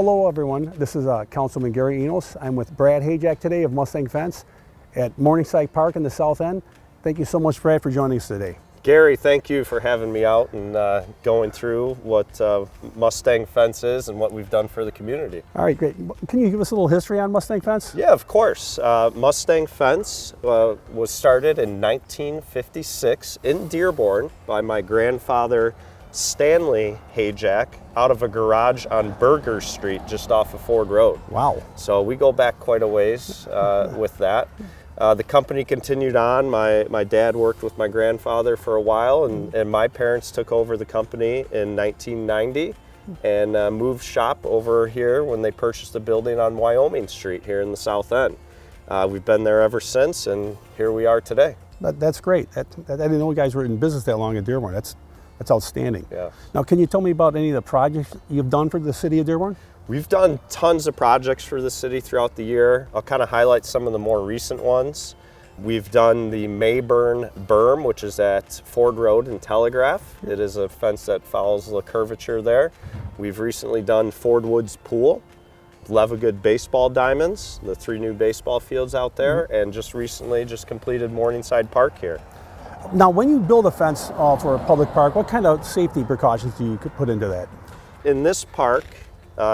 Hello everyone, this is Councilman Gary Enos. I'm with Brad Hayjack today of Mustang Fence at Morningside Park in the South End. Thank you so much, Brad, for joining us today. Gary, thank you for having me out and going through what Mustang Fence is and what we've done for the community. All right, great. Can you give us a little history on Mustang Fence? Yeah, of course. Mustang Fence was started in 1956 in Dearborn by my grandfather, Stanley Hayjack, out of a garage on Burger Street just off of Ford Road. Wow. So we go back quite a ways with that. The company continued on. My dad worked with my grandfather for a while, and my parents took over the company in 1990 and moved shop over here when they purchased a building on Wyoming Street here in the South End. We've been there ever since, and here we are today. That's great. I didn't know you guys were in business that long in Dearborn. That's outstanding. Yeah. Now, can you tell me about any of the projects you've done for the City of Dearborn? We've done tons of projects for the city throughout the year. I'll kind of highlight some of the more recent ones. We've done the Mayburn berm, which is at Ford Road and Telegraph. It is a fence that follows the curvature there. We've recently done Ford Woods Pool, Levagood baseball diamonds, the 3 new baseball fields out there, and just recently completed Morningside Park here. Now, when you build a fence for a public park, what kind of safety precautions do you put into that? In this park,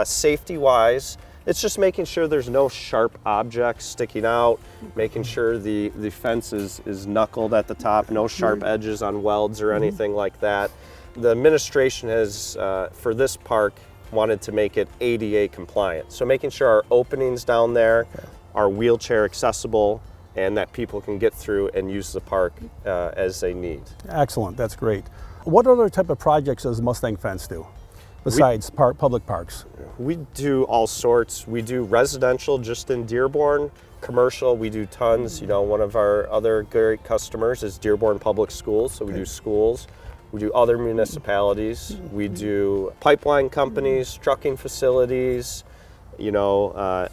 safety-wise, it's just making sure there's no sharp objects sticking out, making sure the fence is knuckled at the top, no sharp edges on welds or anything like that. The administration has, for this park, wanted to make it ADA compliant. So making sure our openings down there are wheelchair accessible and that people can get through and use the park as they need. Excellent, that's great. What other type of projects does Mustang Fence do besides public parks? We do all sorts. We do residential just in Dearborn, commercial, we do tons. You know, one of our other great customers is Dearborn Public Schools, so we do schools. We do other municipalities. We do pipeline companies, trucking facilities, you know,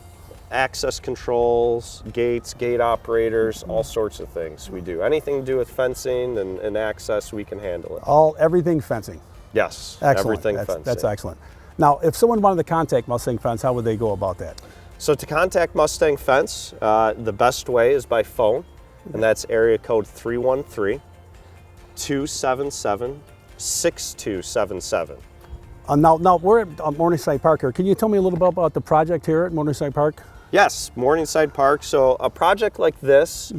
access controls, gates, gate operators, all sorts of things we do. Anything to do with fencing and access, we can handle it. Everything fencing? Yes, excellent. Everything fencing. That's excellent. Now, if someone wanted to contact Mustang Fence, how would they go about that? So to contact Mustang Fence, the best way is by phone, and that's area code 313-277-6277. Now we're at Morningside Park here. Can you tell me a little bit about the project here at Morningside Park? Yes, Morningside Park. So a project like this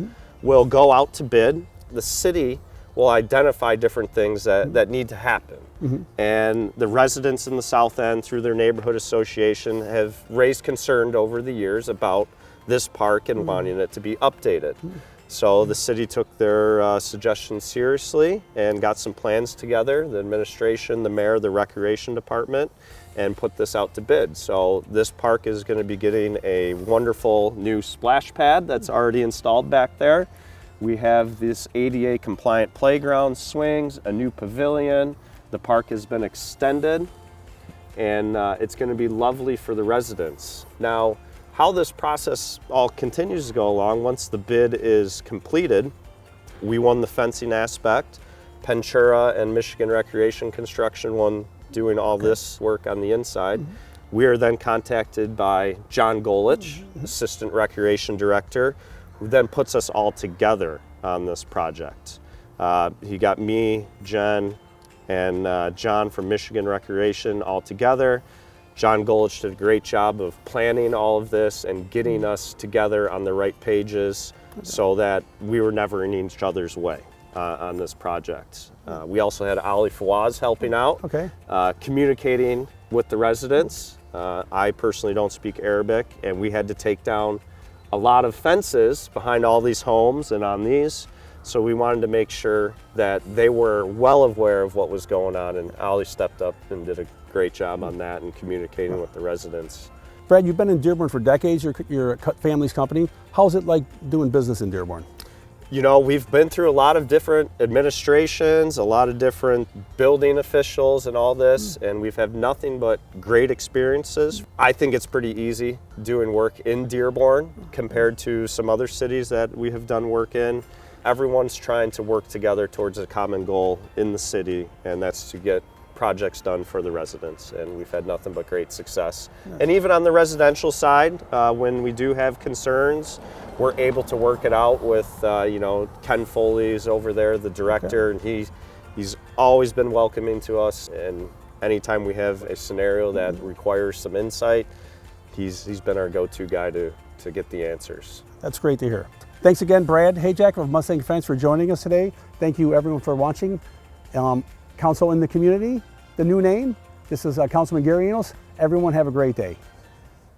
will go out to bid. The city will identify different things that need to happen. And the residents in the South End, through their neighborhood association, have raised concern over the years about this park and wanting it to be updated. So the city took their suggestions seriously and got some plans together, the administration, the mayor, the recreation department, and put this out to bid. So this park is going to be getting a wonderful new splash pad that's already installed back there. We have this ADA compliant playground, swings, a new pavilion. The park has been extended, and it's going to be lovely for the residents. Now, how this process all continues to go along, once the bid is completed, we won the fencing aspect. Ventura and Michigan Recreation Construction won doing all this work on the inside. We are then contacted by John Golich, Assistant Recreation Director, who then puts us all together on this project. He got me, Jen, and John from Michigan Recreation all together. John Golich did a great job of planning all of this and getting us together on the right pages so that we were never in each other's way on this project. We also had Ali Fawaz helping out, communicating with the residents. I personally don't speak Arabic, and we had to take down a lot of fences behind all these homes and on these. So we wanted to make sure that they were well aware of what was going on, and Ali stepped up and did a great job on that and communicating with the residents. Brad, you've been in Dearborn for decades, your family's company. How's it like doing business in Dearborn? You know, we've been through a lot of different administrations, a lot of different building officials and all this, and we've had nothing but great experiences. I think it's pretty easy doing work in Dearborn compared to some other cities that we have done work in. Everyone's trying to work together towards a common goal in the city, and that's to get projects done for the residents, and we've had nothing but great success. And even on the residential side, when we do have concerns, we're able to work it out with, Ken Foley's over there, the director, and he's always been welcoming to us. And anytime we have a scenario that requires some insight, he's been our go-to guy to get the answers. That's great to hear. Thanks again, Brad Hayjack of Mustang Fence, for joining us today. Thank you, everyone, for watching. Council in the Community, the new name. This is Councilman Gary Enos. Everyone have a great day.